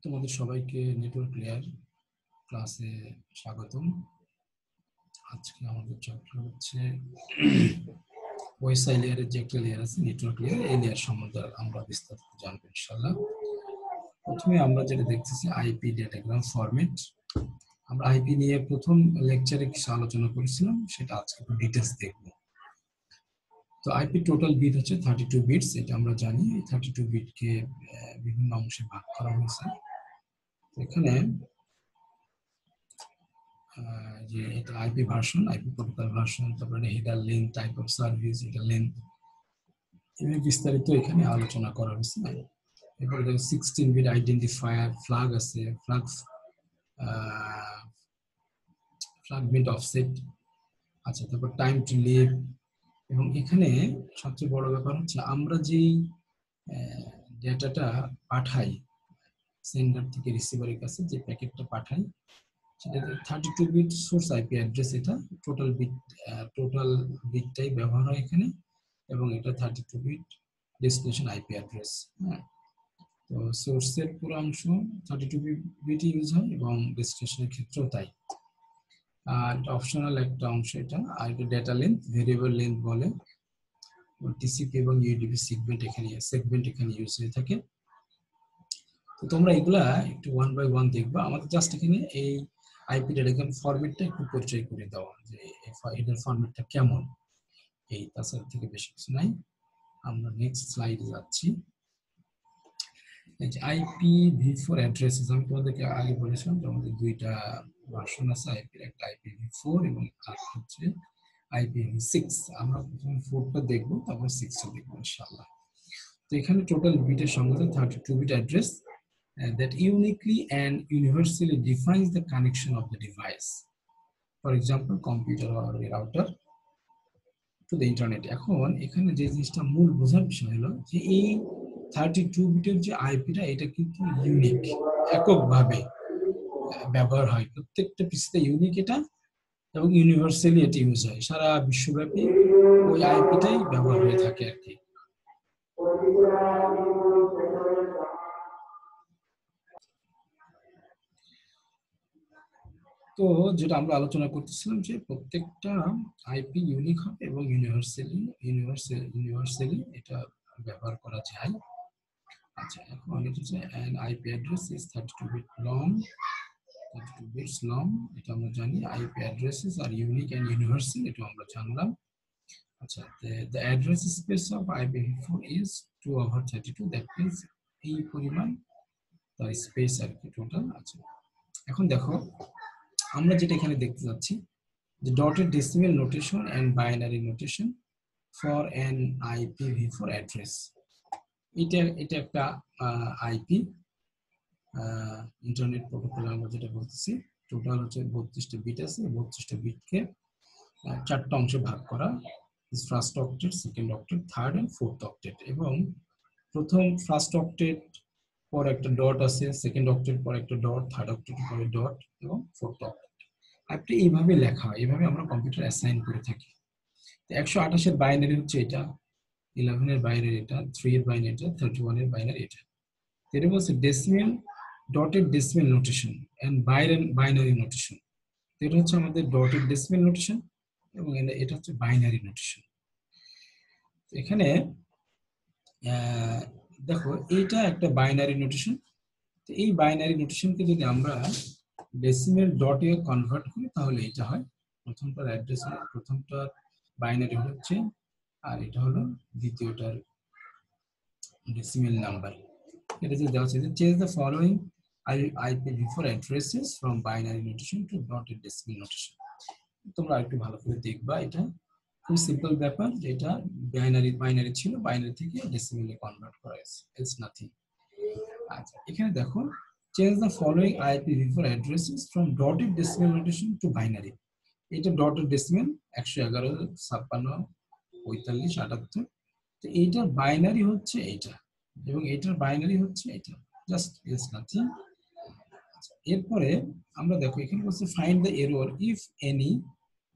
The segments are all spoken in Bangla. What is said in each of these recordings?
তোমাদের সবাইকে নেটওয়ার্ক লেয়ার ক্লাসে স্বাগতম। আজকে আমাদের চ্যাপ্টার হচ্ছে ওএসআই লেয়ারের যে একটা লেয়ার আছে নেটওয়ার্ক লেয়ার, এই লেয়ার সম্বন্ধে আমরা বিস্তারিত জানবো ইনশাআল্লাহ। প্রথমে আমরা যেটা দেখতেছি আইপি ডেটাগ্রাম ফরম্যাট। আমরা আইপি নিয়ে প্রথম লেকচারে কিছু আলোচনা করেছিলাম, সেটা আজকে একটু ডিটেলস দেখবো। তো আইপি টোটাল বিট হচ্ছে 32 বিটস, এটা আমরা জানি। এই 32 বিটকে বিভিন্ন অংশে ভাগ করা হয়েছে। এখানে যে এটা IP version, IP protocol version, তারপরে header length, type of service, এটা লেন্থ, এগুলো বিস্তারিত এখানে আলোচনা করা হয়েছে। এরপরে দেখো 16 বিট আইডেন্টিফায়ার, ফ্ল্যাগ আছে, ফ্ল্যাগ বিট অফসেট, আচ্ছা, তারপর টাইম টু লিভ। এবং এখানে সবচেয়ে বড় ব্যাপার হচ্ছে আমরা যেই ডেটাটা পাঠাই সেন্ডার থেকে রিসিভারের কাছে, যে প্যাকেটটা পাঠাই সেটা 32 বিট সোর্স আইপি অ্যাড্রেস, এটা টোটাল বিটটাই ব্যবহার হয় এখানে, এবং এটা 32 বিট ডেস্টিনেশন আইপি অ্যাড্রেস। হ্যাঁ, তো সোর্সের পুরো অংশ 32 বিট ইউজ হয় এবং ডেস্টিনেশনের ক্ষেত্রেও তাই। আর অপশনাল একটা অংশ এটা। আর এটা ডেটা লেন্থ, ভেরিয়েবল লেন্থ বলে। টিসিপি এবং ইউডিপি সেগমেন্ট এখানে ইউজ হয়ে থাকে। তো তোমরা এগুলা একটু ওয়ান বাই ওয়ান দেখবা। আমাদের জাস্ট এখানে এই আইপি ডেটাগ্রাম ফরম্যাটটা একটু পরিচয় করে দেওয়া, যে এটার ফরম্যাটটা কেমন, এই তাছাড়া থেকে বেশি কিছু নাই। আমরা নেক্সট স্লাইডে যাচ্ছি। এই যে IPv4 অ্যাড্রেসেস, আমি তোমাদেরকে আগে বলেছিলাম যে আমাদের দুইটা ভার্সন আছে আইপির, একটা IPv4 এবং আর হচ্ছে IPv6। আমরা প্রথমে 4টা দেখবো, তারপর 6টা দেখবো ইনশাআল্লাহ। তো এখানে টোটাল বিটের সংখ্যা 32 bit address that uniquely and universally defines the connection of the device, for example computer or a router to the internet. এখন এখানে যে জিনিসটা মূল বোঝার বিষয় হলো যে এই 32 বিটের যে আইপিটা, এটা কিন্তু ইউনিক, এককভাবে ব্যবহার হয়, প্রত্যেকটা পিসিতে ইউনিক এটা, এবং ইউনিভার্সালি এটা ইউজ হয়, সারা বিশ্বব্যাপী ওই আইপিটাই ব্যবহার হয়ে থাকে আর কি। তো যেটা আমরা আলোচনা করতেছিলাম যে প্রত্যেকটা আইপি ইউনিক হবে এবং ইউনিভার্সালি এটা ব্যবহার করা যায়। আচ্ছা, এখন এটা হচ্ছে an IP address is 32 bit long, 32 bits long, এটা আমরা জানি। IP addresses are unique and universal, এটা আমরা জানলাম। আচ্ছা, the address space of IPv4 is 2/32, that means এই পরিমাণ তার স্পেস আর কি টোটাল। আচ্ছা, এখন দেখো আমরা যেটা এখানে দেখতে যাচ্ছি, the dotted decimal notation and binary notation for an IPv4 address. এটা একটা আইপি ইন্টারনেট প্রোটোকল, আমরা যেটা বলতেছি। টোটাল হচ্ছে 32টা বিট আছে, 32টা বিটকে 4টা অংশে ভাগ করা, first octet, second octet, third and fourth octet. এবং প্রথম ফার্স্ট অক্টেট পর একটা ডট আছে, সেকেন্ড অক্টেট পর একটা ডট, থার্ড অক্টেট পরে ডট, এবং ফোর্থ অক্টেট। আপনি এইভাবে লেখা হয়, এইভাবে আমরা কম্পিউটার অ্যাসাইন করে থাকি। 128 এর বাইনারি হচ্ছে এটা, 11 এর বাইনারি এটা, 3 এর বাইনারি এটা, 31 এর বাইনারি এটা। এটা বলছে decimal, dotted decimal notation and binary notation. এটা হচ্ছে আমাদের ডটেড ডেসিমেল নোটেশন এবং এটা হচ্ছে বাইনারি নোটেশন। এখানে দেখো এইটা একটা বাইনারি নোটেশন। তো এই বাইনারি নোটেশনকে যদি আমরা ডেসিমেল ডটে কনভার্ট করি তাহলে এটা হয়, প্রথমটার অ্যাড্রেস, প্রথমটার বাইনারি হচ্ছে, আর এটা হলো দ্বিতীয়টার ডেসিমেল নাম্বার। এটা যে দেওয়া আছে, change the following IPv4 addresses from binary notation to dotted decimal notation. তোমরা একটু ভালো করে দেখবা, এটা খুব সিম্পল ব্যাপার, যে এটা বাইনারি ছিল, বাইনারি থেকে ডেসিমেলে কনভার্ট করা হয়েছে, ইটস নাথিং। আচ্ছা, এখানে দেখো change the following IPv4 addresses from dotted decimal notation to binary. এটা ডটেড ডেসিমেল 111, 56, 45, 78। তো এইটার বাইনারি হচ্ছে এটা এবং এটার বাইনারি হচ্ছে এটা, জাস্ট ইটস নাথিং। এরপরে আমরা দেখো এখানে বলছে find the error if any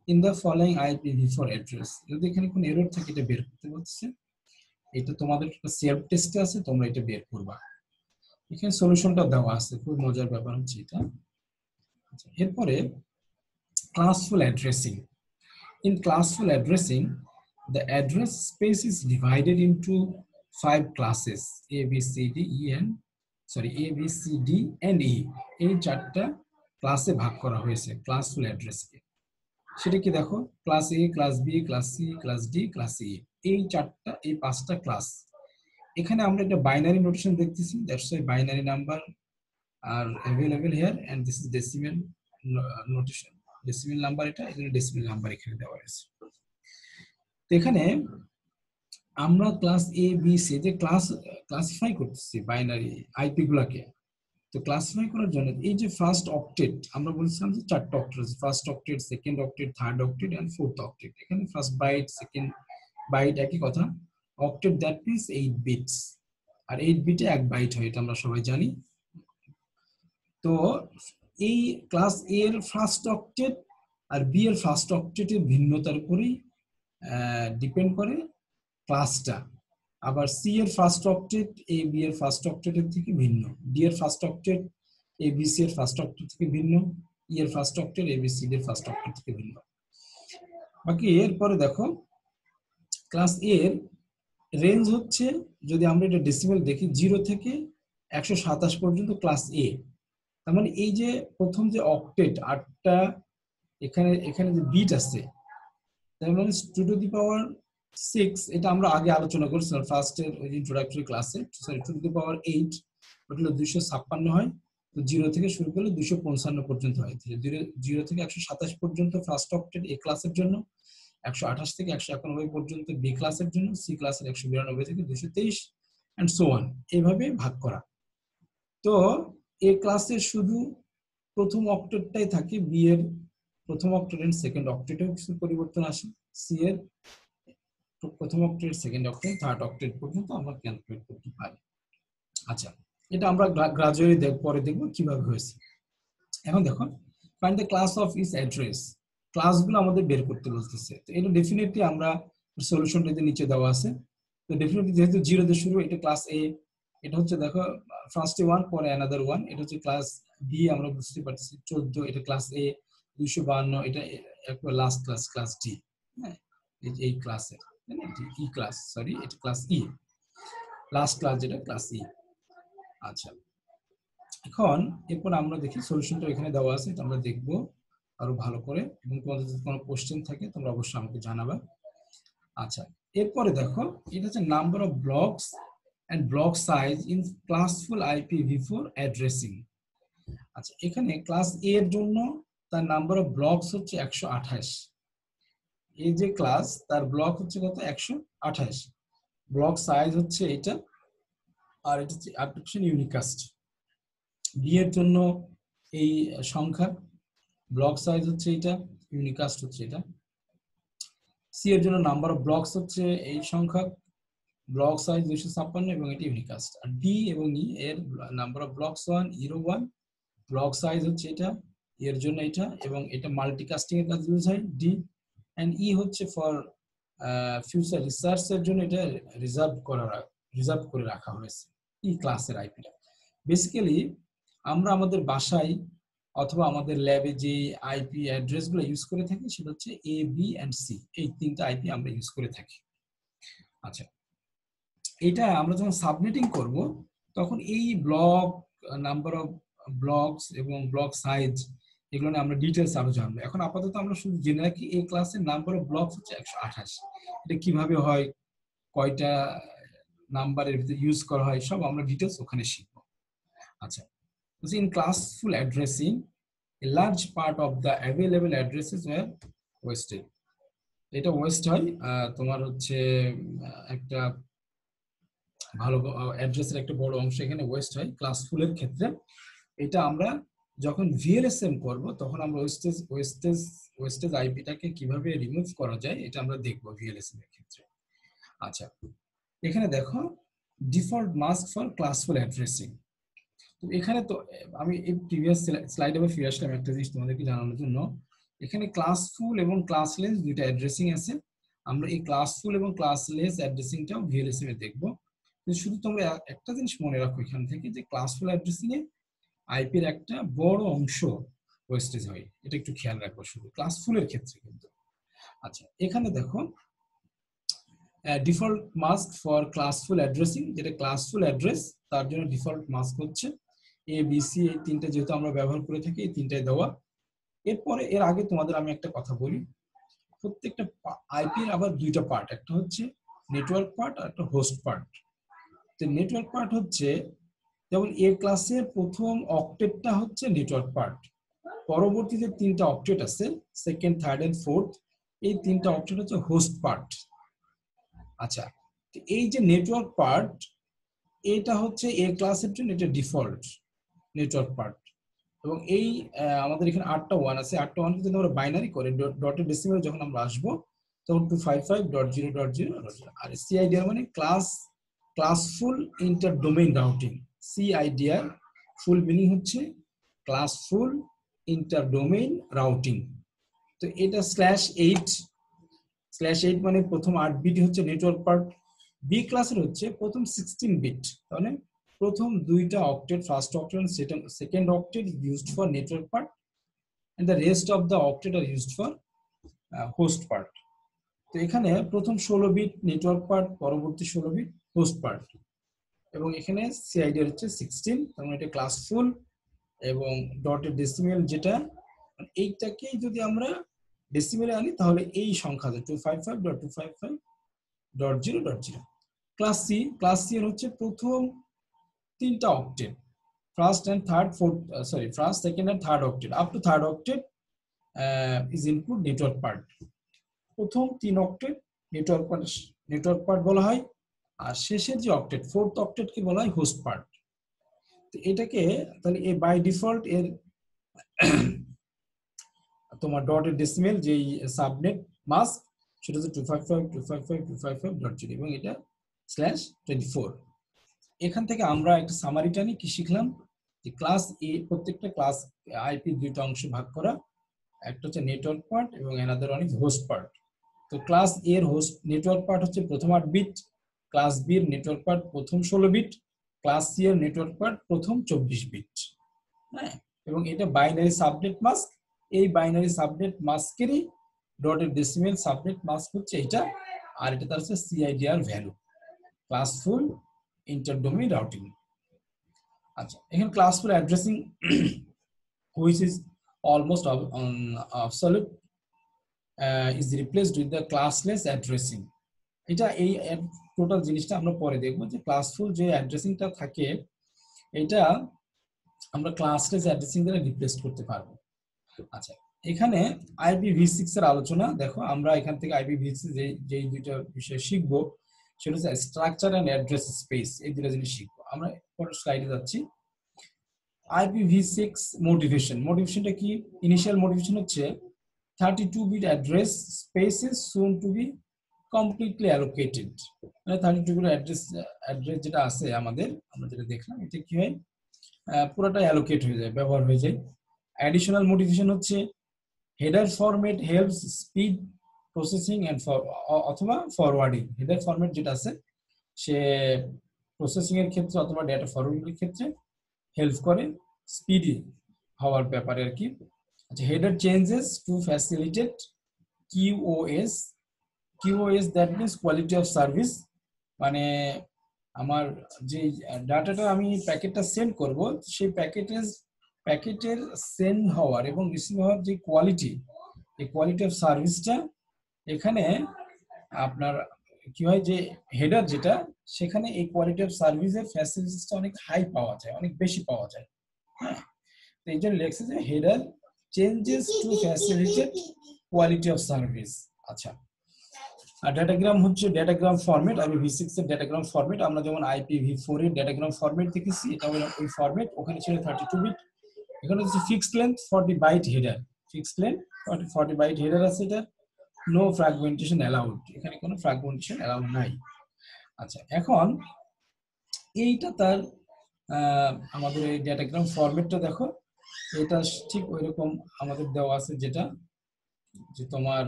in the following IPv4 address. যদি এখানে কোনো এরর থাকে এটা বের করতে বলছে। এটা তোমাদের একটা সেলফ টেস্টে আছে, তোমরা এটা বের করবা। এখানে সলিউশনটা দেওয়া আছে, খুব মজার ব্যাপার হচ্ছে এটা। আচ্ছা, এরপরে classful addressing. In classful addressing, the address space is divided into 5 classes: A, B, C, D, E, and A, B, C, D, and E. এই চারটা ক্লাসে ভাগ করা হয়েছে ক্লাসফুল অ্যাড্রেসকে। সেটা কি দেখো, class A, class B, class C, class D, class E. এই 5টা ক্লাস। এখানে আমরা একটা বাইনারি নোটেশন দেখতেছি, that's why binary number are available here, and this is decimal notation. Decimal number এটা, এখানে ডেসিমেল নাম্বার এখানে দেওয়া আছে। এখানে আমরা ক্লাস এ বি সি যে ক্লাসিফাই করতেছি বাইনারি আইপি গুলাকে। তো ক্লাসিফাই করার জন্য এই যে ফার্স্ট অক্টেট, আমরা বলছিলাম যে 4টা octet, first octet, second octet, third octet and fourth octet. এখানে ফার্স্ট বাইট, সেকেন্ড বাইট একই কথা। অক্টেট দ্যাট মিন্স 8 বিটস, আর 8 বিটে 1 বাইট হয়, এটা আমরা সবাই জানি। তো এই ক্লাস এ এর ফার্স্ট অক্টেট আর বি এর ফার্স্ট অক্টেটের ভিন্নতার উপরেই ডিপেন্ড করে ক্লাসটা। আবার সি এর ফার্স্ট অক্টেট এ বি এর ফার্স্ট অক্টেটের থেকে ভিন্ন, ডি এর ফার্স্ট অক্টেট এ বি সি এর ফার্স্ট অক্টেট থেকে ভিন্ন, ই এর ফার্স্ট অক্টেট এ বি সি এর ফার্স্ট অক্টেট থেকে ভিন্ন। বাকি এরপরে দেখো ক্লাস এ এর রেঞ্জ হচ্ছে, যদি আমরা এটা ডেসিমেল দেখি, 0 থেকে 127 পর্যন্ত ক্লাস এ। তার মানে এই যে প্রথম যে অক্টেট 8টা এখানে যে বিট আছে, তার মানে 2 টু দি পাওয়ার 6, এটা আমরা আগে আলোচনা করেছিলাম ফার্স্টের ওই ইন্ট্রোডাক্টরি ক্লাসে। সরি, 2 টু দি পাওয়ার 8 ওটা 256 হয়। তো 0 থেকে শুরু করলে 255 পর্যন্ত হয়। 0 থেকে 127 পর্যন্ত ফার্স্ট অক্টেট এ ক্লাসের জন্য, 128 থেকে 191 পর্যন্ত বি ক্লাসের জন্য, সি ক্লাসের 192 থেকে 223 এন্ড সো অন, এইভাবে ভাগ করা। তো এ ক্লাসে শুধু প্রথম অক্টেটটাই থাকে, বি এর প্রথম অক্টেট এন্ড সেকেন্ড অক্টেটেও কিছু পরিবর্তন আসে, সি এর প্রথম octet, second octet, third octet পর্যন্ত আমরা ক্যালকুলেট করতে পারি। আচ্ছা, এটা আমরা গ্রাজুয়ালি পরে দেখবো কিভাবে হয়েছে। এখন দেখো, find the class of each address. ক্লাসগুলো আমাদের বের করতে বলতেছে। তো এটা ডেফিনেটলি আমরা সলিউশনটা নিচে দেওয়া আছে। তো ডেফিনেটলি যেহেতু 0 দিয়ে শুরু, এটা ক্লাস এ, এটা হচ্ছে দেখো ফার্স্টে 1 পরে অ্যানাদার 1, এটা হচ্ছে ক্লাস বি, আমরা বুঝতে পারতেছি 14, এটা ক্লাস এ 252, এটা একবার লাস্ট ক্লাস, ক্লাস ডি। হ্যাঁ, এই ক্লাসের ই ক্লাস, সরি এটা ক্লাস ই, লাস্ট ক্লাস যেটা ক্লাস ই। আচ্ছা, এখন এরপর আমরা দেখি সলিউশনটা এখানে দেওয়া আছে, এটা আমরা দেখবো আরো ভালো করে, এবং তোমাদের যদি কোনো কোশ্চেন থাকে তোমরা অবশ্যই আমাকে জানাবা। আচ্ছা, এরপরে দেখো, এটা হচ্ছে number of blocks and block size in classful IPv4 addressing. আচ্ছা, এখানে ক্লাস এ এর জন্য তার নাম্বার অফ ব্লকস হচ্ছে 128। এই যে ক্লাস, তার ব্লক হচ্ছে কত? 128। ব্লক সাইজ হচ্ছে এটা, আর এটা হচ্ছে অ্যাপ্লিকেশন ইউনিকাস্ট। বি এর জন্য এই সংখ্যা, ব্লক সাইজ হচ্ছে এটা, ইউনিকাস্ট হচ্ছে এটা। সি এর জন্য নাম্বার অফ ব্লকস হচ্ছে এই সংখ্যা, ব্লক সাইজ 256, এবং এটা ইউনিকাস্ট। আর ডি এবং ই এর number of blocks 1, 01, block size হচ্ছে এটা, এর জন্য এটা, এবং এটা মাল্টিকাস্টিং এর কাজে ইউজ হয় ডি। এন্ড ই হচ্ছে ফর ফিউচার রিসার্চ এর জন্য, এটা রিজার্ভ করে রাখা হয়েছে ই ক্লাসের আইপিটা। বেসিক্যালি আমরা আমাদের বাসায় অথবা আমাদের ল্যাবে যে আইপি অ্যাড্রেস গুলো ইউজ করে থাকি, সেটা হচ্ছে এ, বি এন্ড সি, এই 3টা আইপি আমরা ইউজ করে থাকি। আচ্ছা, এটা আমরা যখন সাবমিটিং করব, তখন এই ব্লক, নাম্বার অফ ব্লকস এবং ব্লক সাইজ, এগুলো নিয়ে আমরা ডিটেলস আরো জানবো। এখন আপাতত আমরা শুধু জেনে রাখি এই ক্লাসের নাম্বার অফ ব্লকস হচ্ছে 128। এটা কিভাবে হয়, কয়টা নাম্বারের ভিতরে ইউজ করা হয়, সব আমরা ডিটেলস ওখানে শিখবো। আচ্ছা, in classful addressing, a large part of the available addresses were wasted. এটা ওয়েস্ট হয়, তোমার হচ্ছে একটা ভালো অ্যাড্রেসের একটা বড় অংশ এখানে ওয়েস্ট হয় ক্লাসফুলের ক্ষেত্রে। এটা আমরা যখন ভিএলএসএম করব, তখন আমরা ওয়েস্টেজ আইপিটাকে কিভাবে রিমুভ করা যায়, এটা আমরা দেখব ভিএলএসএম এর ক্ষেত্রে। আচ্ছা, এখানে দেখো default mask for classful addressing. তো এখানে তো আমি এই প্রিভিয়াস স্লাইডে ফিরে আসলাম একটা জিনিস তোমাদেরকে জানানোর জন্য। এখানে ক্লাসফুল এবং ক্লাসলেস দুইটা অ্যাড্রেসিং আছে। আমরা এই ক্লাসফুল এবং ক্লাসলেস অ্যাড্রেসিংটাও ভিএলএসএম এ দেখব। শুধু তোমরা একটা জিনিস মনে রাখো এখান থেকে, যে ক্লাসফুল অ্যাড্রেসিং এ আইপির একটা বড় অংশ ওয়েস্টেজ হয়, এটা একটু খেয়াল রাখবো শুধু ক্লাসফুলের ক্ষেত্রে কিন্তু। আচ্ছা, এখানে দেখো default mask for classful addressing, যেটা ক্লাসফুল অ্যাড্রেস তার জন্য ডিফল্ট মাস্ক হচ্ছে এ বি সি, এই তিনটা যেহেতু আমরা ব্যবহার করে থাকি এই তিনটাই দেওয়া। এরপরে এর আগে তোমাদের আমি একটা কথা বলি, প্রত্যেকটা আইপির আবার দুইটা পার্ট, একটা হচ্ছে নেটওয়ার্ক পার্ট আর একটা হোস্ট পার্ট। তো নেটওয়ার্ক পার্ট হচ্ছে যেমন এ ক্লাসের প্রথম অক্টেটটা হচ্ছে নেটওয়ার্ক পার্ট, পরবর্তীতে তিনটা অক্টেট আছে সেকেন্ড, থার্ড এন্ড ফোর্থ, এই তিনটা অক্টেট হচ্ছে হোস্ট পার্ট। আচ্ছা, এই যে নেটওয়ার্ক পার্ট এটা হচ্ছে এ ক্লাসের জন্য এটা ডিফল্ট নেটওয়ার্ক পার্ট, এবং এই আমাদের এখানে 8টা 1 আছে, 8টা 1 যদি আমরা বাইনারি করে ডটের ডেসিমেল যখন আমরা আসবো তখন 255.0.0, আর সিআইডিআর মানে classful inter domain routing. CIDR full meaning হচ্ছে ক্লাসফুল ইন্টার ডোমেইন রাউটিং। তো এটা /8 মানে প্রথম 8 বিট হচ্ছে নেটওয়ার্ক পার্ট। বি ক্লাসের হচ্ছে প্রথম 16 বিট, তাহলে প্রথম দুইটা octet, first octet and second octet used for network part and the rest of the octet are used for host part. তো এখানে প্রথম 16 বিট নেটওয়ার্ক পার্ট, পরবর্তী 16 বিট হোস্ট পার্ট, এবং এখানে সিআইডি হচ্ছে 16, তার মানে এটা ক্লাসফুল, এবং ডটের ডেসিমেল যেটা এইটাকেই যদি আমরা ডেসিমেলে আনি তাহলে এই সংখ্যা 255.255.0.0। ক্লাস সি এর হচ্ছে প্রথম তিনটা octet, first, second and third octet up to third octet is input network part। প্রথম 3 অক্টেট নেটওয়ার্ক পার্ট বলা হয়, আর শেষের যে অক্টেট ফোর্থ অক্টেট কে বলা হয় হোস্ট পার্ট। তো এটাকে তাহলে এই বাই ডিফল্ট এর তোমার ডটের ডেসিমেল যেই সাবনেট মাস্ক সেটা হচ্ছে 255.255.255.0 এবং এটা /24। এখান থেকে আমরা একটা সামারিটা নিয়ে কি শিখলাম, যে ক্লাস এ প্রত্যেকটা ক্লাস আইপি দুইটা অংশ ভাগ করা, একটা হচ্ছে নেটওয়ার্ক পার্ট এবং another one is host part. তো ক্লাস এ এর হোস্ট নেটওয়ার্ক পার্ট হচ্ছে প্রথম 8 বিট, ক্লাস বি এর নেটওয়ার্ক পার্ট প্রথম 16 বিট, ক্লাস সি এর নেটওয়ার্ক পার্ট প্রথম 24 বিট। হ্যাঁ, এবং এটা বাইনারি সাবনেট মাস্ক, এই বাইনারি সাবনেট মাস্কেরই ডটের ডেসিমেল সাবনেট মাস্ক হচ্ছে এটা, আর এটা তার হচ্ছে CIDR value, classful inter domain routing. আচ্ছা, এখানে classful addressing which is almost obsolete is replaced with the classless addressing। এটা এই টোটাল জিনিসটা আমরা পরে দেখবো, যে ক্লাসফুল যে অ্যাড্রেসিংটা থাকে এটা আমরা ক্লাসলেস অ্যাড্রেসিং দ্বারা রিপ্লেস করতে পারবো। আচ্ছা, এখানে IPv6 এর আলোচনা দেখো, আমরা এখান থেকে IPv6 যে দুইটা বিষয় শিখবো সেটা হচ্ছে স্ট্রাকচার এন্ড অ্যাড্রেস স্পেস, এই দুটো জিনিস শিখবো আমরা। পরের স্লাইডে যাচ্ছি। IPv6 মোটিভেশনটা কি? ইনিশিয়াল মোটিভেশন হচ্ছে 32 bit address spaces soon to be completely allocated. মানে 32 বিট অ্যাড্রেস যেটা আছে আমাদের, আমরা যেটা দেখলাম এটা কি হয়, পুরোটা অ্যালোকেট হয়ে যায়, ব্যবহার হয়ে যায়। অ্যাডিশনাল মোটিভেশন হচ্ছে header format helps speed processing and অথবা ফরওয়ার্ডিং। হেডার ফরম্যাট যেটা আছে সে প্রসেসিং এর ক্ষেত্রে অথবা ডেটা ফরওয়ার্ডিং এর ক্ষেত্রে হেল্প করে স্পিডি হওয়ার ব্যাপারে আর কি। আচ্ছা, header changes to facilitate QoS that means quality of service. মানে আমার যে ডাটাটা আমি প্যাকেটটা সেন্ড করব সেই প্যাকেটের সেন্ড হওয়ার এবং রিসিভ হওয়ার যে কোয়ালিটি, এই কোয়ালিটি অফ সার্ভিসটা এখানে আপনার কি হয়, যে হেডার যেটা সেখানে এই কোয়ালিটি অফ সার্ভিসের ফ্যাসিলিটিসটা অনেক হাই পাওয়া যায়, অনেক বেশি পাওয়া যায়। হ্যাঁ, তো এই জন্য লেখছে যে header changes to facilitate quality of service. আচ্ছা, আর ডেটাগ্রাম হচ্ছে ডেটাগ্রাম ফরম্যাট। IPv6 এর ডেটাগ্রাম ফরম্যাট আমরা যেমন IPv4 এর ডেটাগ্রাম ফরম্যাট দেখেছি, এটা হলো ওই ফরম্যাট, ওখানে ছিল 32 বিট। এখানে হচ্ছে fixed length 40 byte header, fixed length 40 byte header আছে, এটা নো ফ্র্যাগমেন্টেশন অ্যালাউড, এখানে কোনো ফ্র্যাগমেন্টেশন অ্যালাউড নাই। আচ্ছা, এখন এইটা তার আমাদের এই ডেটাগ্রাম ফরম্যাটটা দেখো, এটা ঠিক ওইরকম আমাদের দেওয়া আছে, যেটা যে তোমার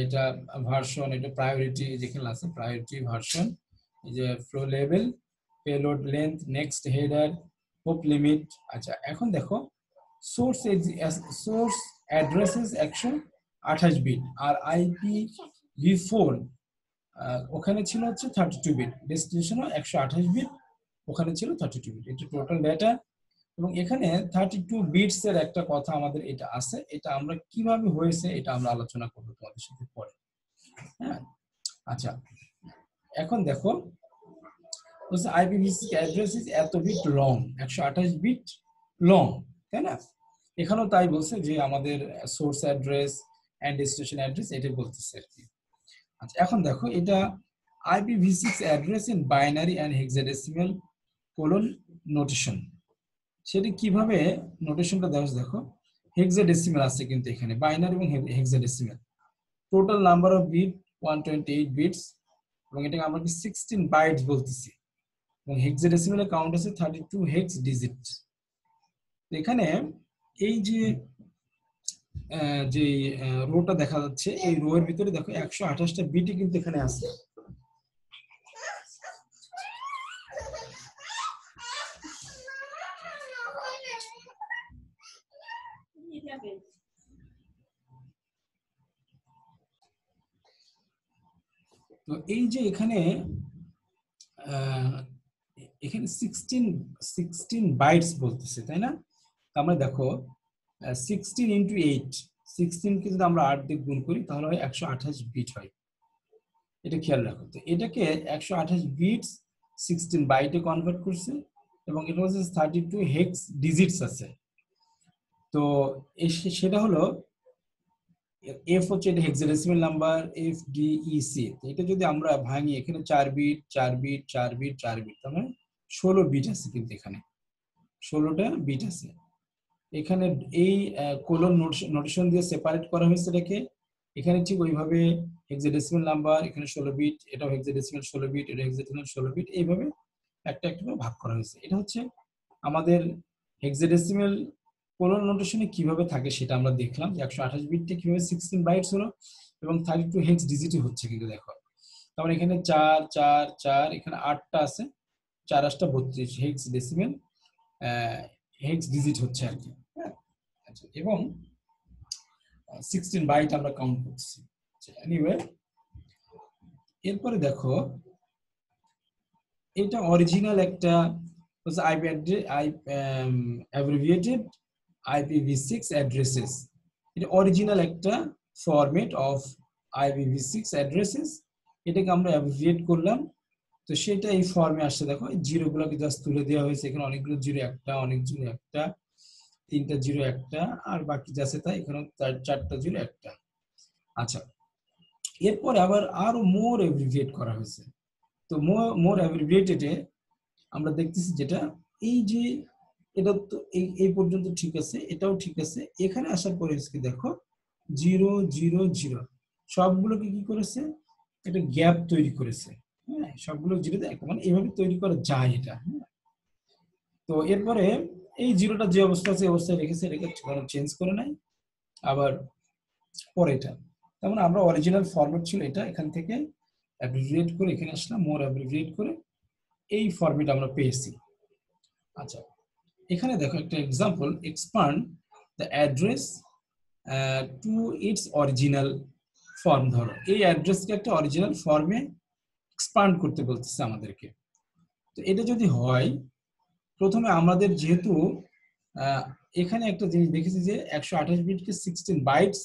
এটা ভার্সন, এটা প্রায়োরিটি যেখানে আছে প্রায়োরিটি ভার্সন এই যে flow level, payload length, next header, hope limit. আচ্ছা এখন দেখো সোর্স সোর্স অ্যাড্রেসেস 128 বিট আর IPv4 ওখানে ছিল হচ্ছে 32 বিট, ডেস্টিনেশনও 128 বিট, ওখানে ছিল 32 বিট। এটা টোটাল ডেটা। এবং এখানে 32 বিটস এর একটা কথা আমাদের এটা আছে, এটা আমরা কিভাবে হয়েছে এটা আমরা আলোচনা করব তোমাদের সাথে পরে। হ্যাঁ আচ্ছা এখন দেখো IPv6 অ্যাড্রেস ইজ এত বিট লং, 128 বিট লং, তাই না? এখানেও তাই বলছে যে আমাদের source address and destination address এটা বলতেছে আর কি। আচ্ছা এখন দেখো এটা IPv6 address in binary and hexadecimal colon notation. সেটা কিভাবে নোটেশনটা দেখো, হেক্সাডেসিমাল আছে কিন্তু এখানে, বাইনারি এবং hexadecimal. Total number of bit 128 bits, এবং এটাকে আমরা 16 বাইটস বলতেছি, এবং হেক্সাডেসিমালে কাউন্ট আছে 32 হেক্স ডিজিট। এখানে এই যে যে রোটা দেখা যাচ্ছে, এই রো এর ভিতরে দেখো 128টা বিটই কিন্তু এখানে আছে। তো এই যে এখানে এখানে 16 বাইটস বলতেছে, তাই না? আমরা দেখো 16 ইন্টু 8, 16 কে যদি আমরা 8 দিয়ে গুণ করি তাহলে হয় 128 বিট হয়। এটা খেয়াল রাখো। তো এটাকে 128 বিটস 16 বাইটে কনভার্ট করছে, এবং এটা হচ্ছে 32 হেক্স ডিজিটস আছে। তো সেটা হলো এফ হচ্ছে এটা হেক্সাডেসিমাল নাম্বার, FDEC। এটা যদি আমরা ভাঙি, এখানে 4 বিট 4 বিট 4 বিট 4 বিট, তার মানে 16 বিট আছে কিন্তু এখানে 16টা বিট আছে। এখানে এই কোলন নোটেশন দিয়ে সেপারেট করা হয়েছে এটাকে। এখানে ঠিক ওইভাবে হেক্সাডেসিমাল নাম্বার, এখানে 16 বিট, এটাও হেক্সাডেসিমাল 16 বিট, এটা হেক্সাডেসিমাল 16 বিট, এইভাবে একটা একটা করে ভাগ করা হয়েছে। এটা হচ্ছে আমাদের হেক্সাডেসিমাল কোলন নোটেশনে কিভাবে থাকে সেটা আমরা দেখলাম, যে 128 বিটটা কিভাবে 16 বাইটস হলো এবং 32 হেক্স ডিজিটই হচ্ছে কিন্তু দেখো। তারপরে এখানে 4 4 4, এখানে 8টা আছে, 4 8টা 32 হেক্স ডেসিমাল হেক্স ডিজিট হচ্ছে আর কি। আচ্ছা এবং 16 বাইট আমরা কাউন্ট করছি। এনিওয়ে এরপরে দেখো এটা অরিজিনাল একটা abbreviated IPv6 addresses। এটা অরিজিনাল একটা ফরম্যাট অফ IPv6 addresses। এটাকে আমরা অ্যাব্রিভিয়েট করলাম, তো সেটা এই ফর্মে আসছে। দেখো জিরো গুলোকে জাস্ট তুলে দেওয়া হয়েছে, এখানে অনেকগুলো জিরো, একটা অনেক জিরো, একটা 3টা জিরো, একটা, আর বাকি যাচ্ছে তাই এখানে 4টা জিরো, একটা। আচ্ছা এরপরে আবার আরো মোর অ্যাব্রিভিয়েট করা হয়েছে। তো মোর অ্যাব্রিভিয়েটেডে আমরা দেখতেছি যেটা এই যে এটা তো এই পর্যন্ত ঠিক আছে, এটাও ঠিক আছে। এখানে আসার পরে কি দেখো 0 0 0 সবগুলোকে কি করেছে, একটা গ্যাপ তৈরি করেছে। হ্যাঁ সবগুলো জিরোতে একটা, মানে এইভাবে তৈরি করা যায় এটা। হ্যাঁ তো এরপরে এই জিরোটা যে অবস্থা আছে অবস্থায় রেখেছে, এটাকে চেঞ্জ করে নাই আবার পরে এটা। তার মানে আমরা অরিজিনাল ফরম্যাট ছিল এটা, এখান থেকে অ্যাব্রিভিয়েট করে এখানে আসলাম, মোর অ্যাব্রিভিয়েট করে এই ফরম্যাট আমরা পেয়েছি। আচ্ছা এখানে দেখো একটা example, expand the address to its original form. ধরো এই অ্যাড্রেসকে একটা অরিজিনাল ফর্মে এক্সপান্ড করতে বলতেছে আমাদেরকে। তো এটা যদি হয়, প্রথমে আমাদের যেহেতু এখানে একটা জিনিস দেখেছি যে 128 বিটকে 16 বাইটস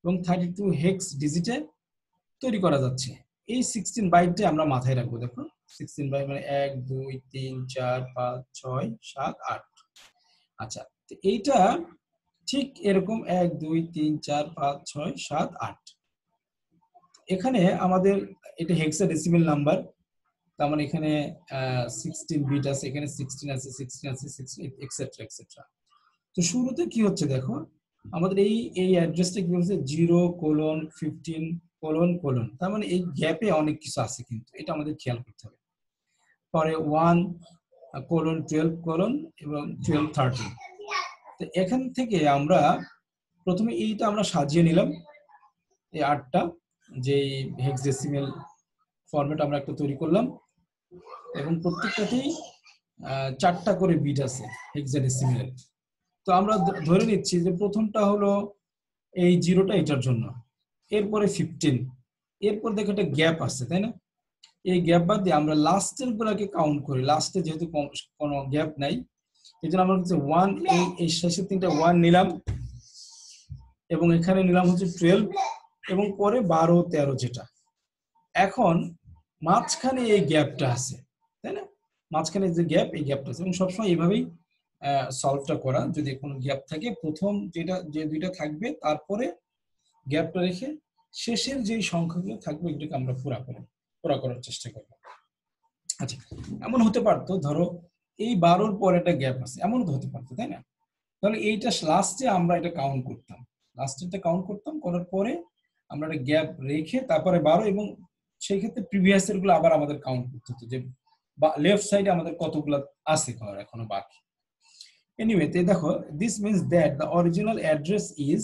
এবং 32 হেক্স ডিজিটে তৈরি করা যাচ্ছে। এই 16 বাইটটা আমরা মাথায় রাখবো। দেখো 16 বাইট মানে 1 2 3 4 5 6 7 8। আচ্ছা তো এইটা ঠিক এরকম 1 2 3 4 5 6 7 8। এখানে আমাদের এটা হেক্সাডেসিমাল নাম্বার, তার মানে এখানে 16 বিট আছে, এখানে 16 আছে, 16 আছে, 16 এক্সেট্রা এক্সেট্রা। তো শুরুতে কি হচ্ছে দেখো, আমাদের এই অ্যাড্রেসটা কি বলছে 0:15:::, তার মানে এই গ্যাপে অনেক কিছু আছে কিন্তু, এটা আমাদের খেয়াল করতে হবে। পরে 1:12: এবং 12:13। তো এখান থেকে আমরা প্রথমে এইটা আমরা সাজিয়ে নিলাম, এই 8টা যে হেক্সাডেসিমাল ফরম্যাট আমরা একটা তৈরি করলাম। এবং প্রত্যেকটাতেই 4টা করে বিট আছে হেক্সাডেসিমেলের। তো আমরা ধরে নিচ্ছি যে প্রথমটা হলো এই 0টা এটার জন্য, এরপরে 15, এরপর দেখো একটা গ্যাপ আছে তাই না, এই গ্যাপ বাদ দিয়ে আমরা লাস্টের গুলাকে কাউন্ট করি। লাস্টে যেহেতু কোনো গ্যাপ নাই, এই জন্য আমরা হচ্ছে 1, এই শেষের 3টা 1 নিলাম, এবং এখানে নিলাম হচ্ছে 12, এবং পরে 12, 13 যেটা। এখন মাঝখানে এই গ্যাপটা আছে তাই না, মাঝখানে যে গ্যাপ, এই গ্যাপটা আছে, এবং সবসময় এইভাবেই সলভটা করা। যদি কোনো গ্যাপ থাকে, প্রথম যে দুইটা থাকবে, তারপরে গ্যাপটা রেখে শেষের যে সংখ্যাগুলো থাকবে এগুলোকে আমরা পুরা করার চেষ্টা করব। আচ্ছা, এমন হতে পারতো ধরো এই 12-র পরে একটা গ্যাপ আছে, এমনও তো হতে পারতো তাই না। তাহলে এইটা লাস্টে আমরা এটা কাউন্ট করতাম, করার পরে আমরা একটা গ্যাপ রেখে তারপরে 12, এবং সেই ক্ষেত্রে প্রিভিয়াস এর গুলো আবার আমাদের কাউন্ট করতে হতো, যে লেফট সাইডে আমাদের কতগুলো আছে করার এখনো বাকি। এনিওয়ে, তে দেখো, this means that the original address is,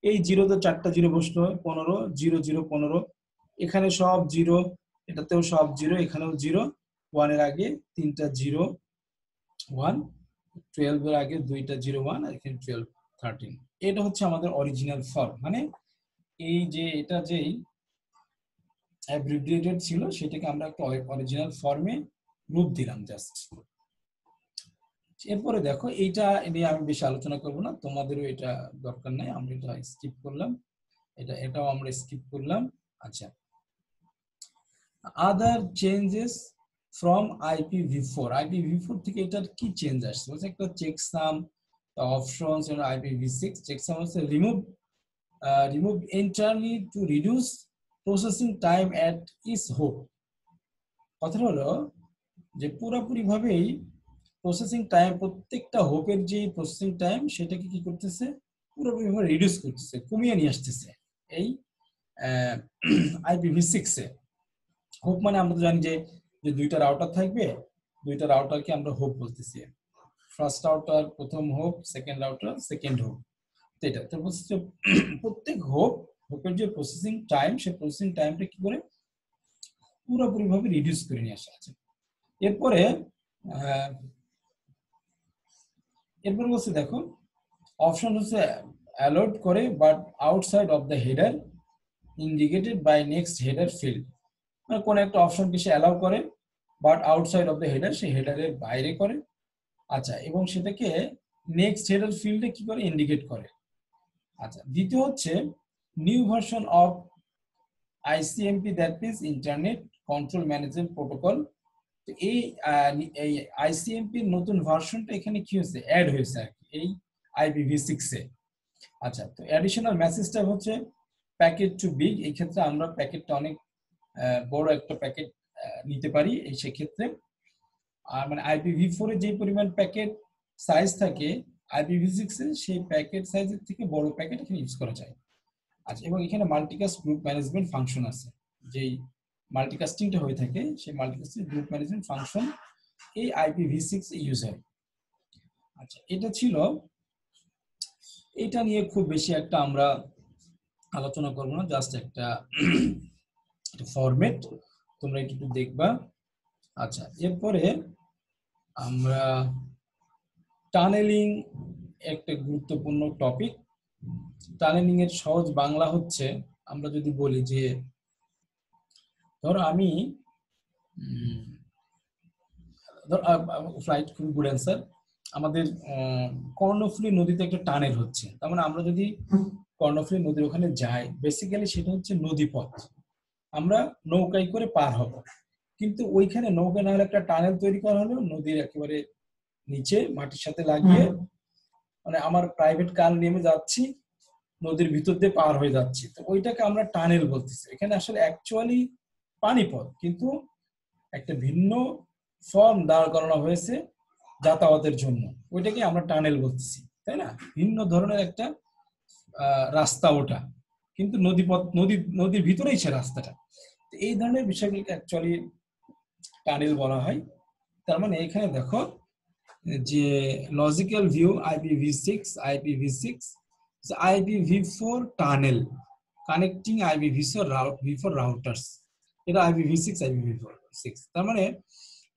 এই 0তে 4টা 0 বসলো, 15, 0 0 15, এখানে সব 0, এটাতেও সব 0, এখানেও 0, 1 এর আগে 3টা 0 1, 12 এর আগে 2টা 0 1, আর এখানে 12 13। এটা হচ্ছে আমাদের অরিজিনাল ফর্ম, মানে এই যে এটা যেই অ্যাব্রিভিয়েটেড ছিল সেটাকে আমরা একটা অরিজিনাল ফর্মে রূপ দিলাম জাস্ট। এরপরে দেখো, এইটা নিয়ে আমি বেশি আলোচনা করব না, তোমাদেরও এটা দরকার নাই, আমরা এটা স্কিপ করলাম, এটাও আমরা স্কিপ করলাম। আচ্ছা, other changes from IPv4, IPv4 থেকে এটার কি চেঞ্জ আসছে, বলছে একটা চেকসাম, অপশনস, IPv6 চেকসাম হচ্ছে remove entirely to reduce processing time at is hope. কথাটা হলো যে পুরোপুরি ভাবেই প্রসেসিং টাইম, প্রত্যেকটা হোপের যে প্রসেসিং টাইম সেটাকে কি করতেছে, পুরোপুরি ভাবে রিডিউস করতেছে, কমিয়ে নিয়ে আসতেছে এই IPv6 এ। হোপ মানে আমরা তো জানি যে দুইটা রাউটার থাকবে, দুইটা রাউটারকে আমরা হোপ বলতেছি, ফার্স্ট রাউটার প্রথম hope, second router second hope. এটা তো হচ্ছে প্রত্যেক হোপের যে প্রসেসিং টাইম, সেই প্রসেসিং টাইমটা কি করে পুরোপুরি ভাবে রিডিউস করে নিয়ে আসা আছে। এরপরে বলছে দেখো, অপশন হচ্ছে অ্যালোট করে but outside of the header indicated by next header field, মানে কোন একটা অপশনকে সে অ্যালাউ করে but outside of the header, সে হেডারের বাইরে করে। আচ্ছা, এবং সেটাকে নেক্সট হেডার ফিল্ডে কি করে ইন্ডিকেট করে। আচ্ছা, দ্বিতীয় হচ্ছে new version of ICMP, that means internet control management protocol. তো এই ICMP এর নতুন ভার্সনটা এখানে কি হয়েছে, অ্যাড হয়েছে আর কি এই IPv6 এ। আচ্ছা, তো অ্যাডিশনাল মেসেজটা হচ্ছে প্যাকেট টু বিগ, এই ক্ষেত্রে আমরা প্যাকেটটা অনেক বড় একটা প্যাকেট নিতে পারি এই সেক্ষেত্রে। আর মানে IPv4 এ যে পরিমাণ প্যাকেট সাইজ থাকে, IPv6 এ সেই প্যাকেট সাইজের থেকে বড় প্যাকেট এখানে ইউজ করা যায়। আচ্ছা, এবং এখানে মাল্টিকাস্ট গ্রুপ ম্যানেজমেন্ট ফাংশন আছে, যেই মাল্টিকাস্টিংটা হয়ে থাকে সেই মাল্টিকাস্টিং গ্রুপ ম্যানেজমেন্ট ফাংশন এই IPv6 এ ইউজ হয়। আচ্ছা, এটা ছিল, এটা নিয়ে খুব বেশি একটা আমরা আলোচনা করব না, জাস্ট একটা ফরম্যাট, তোমরা একটু দেখবা। আচ্ছা, এরপরে আমরা টানেলিং, একটা গুরুত্বপূর্ণ টপিক। টানেলিং এর সহজ বাংলা হচ্ছে, আমরা যদি বলি যে ধরো আমি ফ্লাইট, খুব গুড অ্যান্সার, আমাদের কর্ণফুলী নদীতে একটা টানেল হচ্ছে, তার মানে আমরা যদি কর্ণফুলী নদীর ওখানে যাই, বেসিক্যালি সেটা হচ্ছে নদীপথ, আমরা নৌকায় করে পার হব, কিন্তু ওইখানে নৌকা না হলে একটা টানেল তৈরি করা হলো নদীর একেবারে নিচে মাটির সাথে লাগিয়ে, মানে আমার প্রাইভেট কার নেমে যাচ্ছি, নদীর ভিতর দিয়ে পার হয়ে যাচ্ছি, তো ওইটাকে আমরা টানেল বলতেছি। এখানে আসলে অ্যাকচুয়ালি পানিপথ, কিন্তু একটা ভিন্ন ফর্ম দাঁড় করানো হয়েছে যাতায়াতের জন্য, ওইটাকে আমরা টানেল বলতেছি তাই না, ভিন্ন ধরনের একটা রাস্তা ওটা, কিন্তু নদীর ভিতরেই সে রাস্তাটা। এই ধরনের বিষয়গুলোকে অ্যাকচুয়ালি টানেল বলা হয়। তার মানে এখানে দেখো যে logical view, IPv6 IPv4 tunnel connecting IPv4 routers, এটা IPv6 তার মানে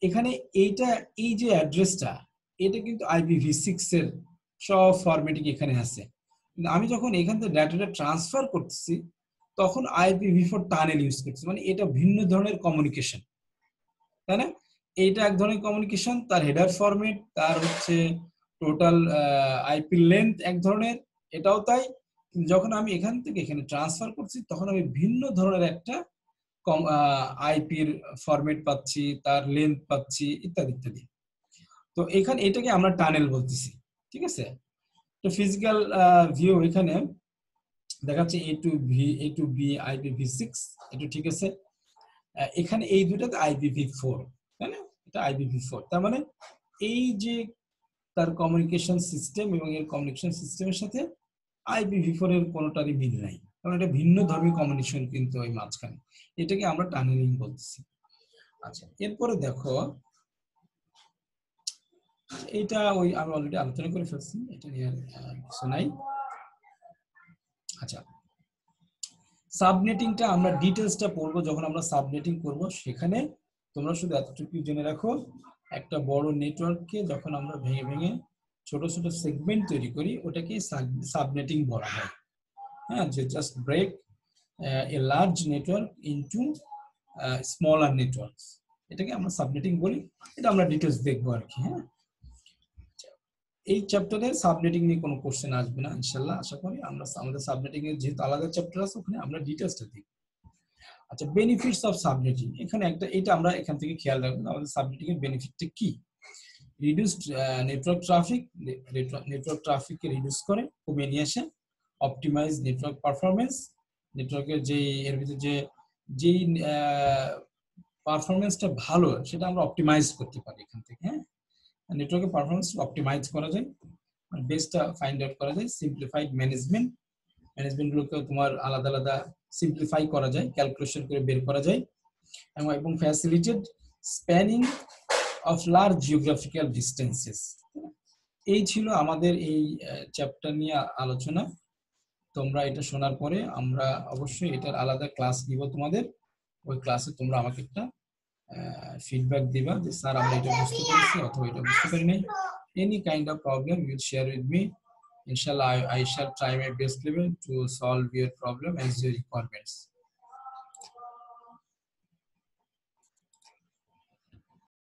এখানে এইটা, এই যে অ্যাড্রেসটা, এটা কিন্তু IPv6 এর সব ফরম্যাটিং এখানে আছে। কিন্তু আমি যখন এখান থেকে ডাটাটা ট্রান্সফার করতেছি তখন IPv4 টানেল ইউজ করতেছি, মানে এটা ভিন্ন ধরনের কমিউনিকেশন, তাই না? এইটা এক ধরনের কমিউনিকেশন, তার হেডার ফরম্যাট, তার হচ্ছে টোটাল আইপি লেন্থ এক ধরনের, এটাও তাই। যখন আমি এখান থেকে এখানে ট্রান্সফার করছি তখন আমি ভিন্ন ধরনের একটা আইপির ফরম্যাট পাচ্ছি, তার লেন্থ পাচ্ছি, ইত্যাদি ইত্যাদি। তো এখানে এটাকে আমরা টানেল বলতেছি, ঠিক আছে? তো ফিজিক্যাল ভিউ এখানে দেখাচ্ছে A to B IPv6, এটা ঠিক আছে। এখানে এই দুটাতে IPv4, তাই না? এটা IPv4, তার মানে এই যে তার কমিউনিকেশন সিস্টেম এবং এর কমিউনিকেশন সিস্টেমের সাথে IPv4 এর কোনোটারই মিল নাই, কারণ এটা ভিন্ন ধর্মী কমিউনিকেশন কিন্তু ওই মাঝখানে, এটাকে আমরা টানেলিং বলতেছি। আচ্ছা, এরপরে দেখো, এটা ওই আমি অলরেডি আলোচনা করে ফেলছি, এটা নিয়ে কিছু নাই। আচ্ছা, সাবনেটিংটা আমরা ডিটেলসটা পড়বো যখন আমরা সাবনেটিং করব, সেখানে তোমরা শুধু এতটুকু জেনে রাখো, একটা বড় নেটওয়ার্ককে যখন আমরা ভেঙে ভেঙে ছোট ছোট সেগমেন্ট তৈরি করি ওটাকে সাবনেটিং বলা হয়। হ্যাঁ, যে just break a large network into smaller networks, এটাকে আমরা সাবনেটিং বলি। এটা আমরা ডিটেলস দেখবো আর কি। হ্যাঁ, এই চ্যাপ্টারে সাবনেটিং নিয়ে কোনো কোশ্চেন আসবে না ইনশাআল্লাহ, আশা করি। আমরা আমাদের সাবনেটিং এর যেহেতু আলাদা চ্যাপ্টার আছে ওখানে আমরা ডিটেলসটা দেখব। আচ্ছা, বেনিফিটস অফ সাবনেটিং, এখানে একটা, এটা আমরা এখান থেকে খেয়াল রাখবো আমাদের সাবনেটিং এর বেনিফিটটা কি। রিডিউসড নেটওয়ার্ক ট্রাফিক, নেটওয়ার্ক ট্রাফিককে রিডিউস করে, কমিয়ে নিয়ে আসে। অপটিমাইজ নেটওয়ার্ক পারফরমেন্স, নেটওয়ার্কের যে এর ভিতরে যেই পারফরমেন্সটা ভালো সেটা আমরা অপটিমাইজ করতে পারি এখান থেকে। হ্যাঁ, নেটওয়ার্কের পারফরমেন্স অপটিমাইজ করা যায়, বেসটা ফাইন্ড আউট করা যায়। সিম্পলিফাইড ম্যানেজমেন্ট, ম্যানেজমেন্টগুলোকে তোমার আলাদা আলাদা সিম্পলিফাই করা যায়, ক্যালকুলেশন করে বের করা যায়। এবং facilitated spanning of large geographical distances. এই ছিল আমাদের এই চ্যাপ্টার নিয়ে আলোচনা। তোমরা এটা শোনার পরে আমরা অবশ্যই এটার আলাদা ক্লাস দিব তোমাদের। ওই ক্লাসে তোমরা আমাকে একটা ফিডব্যাক দিবা যে স্যার আমরা এটা বুঝতে পেরেছি অথবা এটা বুঝতে পারি নাই। Any kind of problem you share with me, inshallah I shall try my best level to solve your problem as your requirements.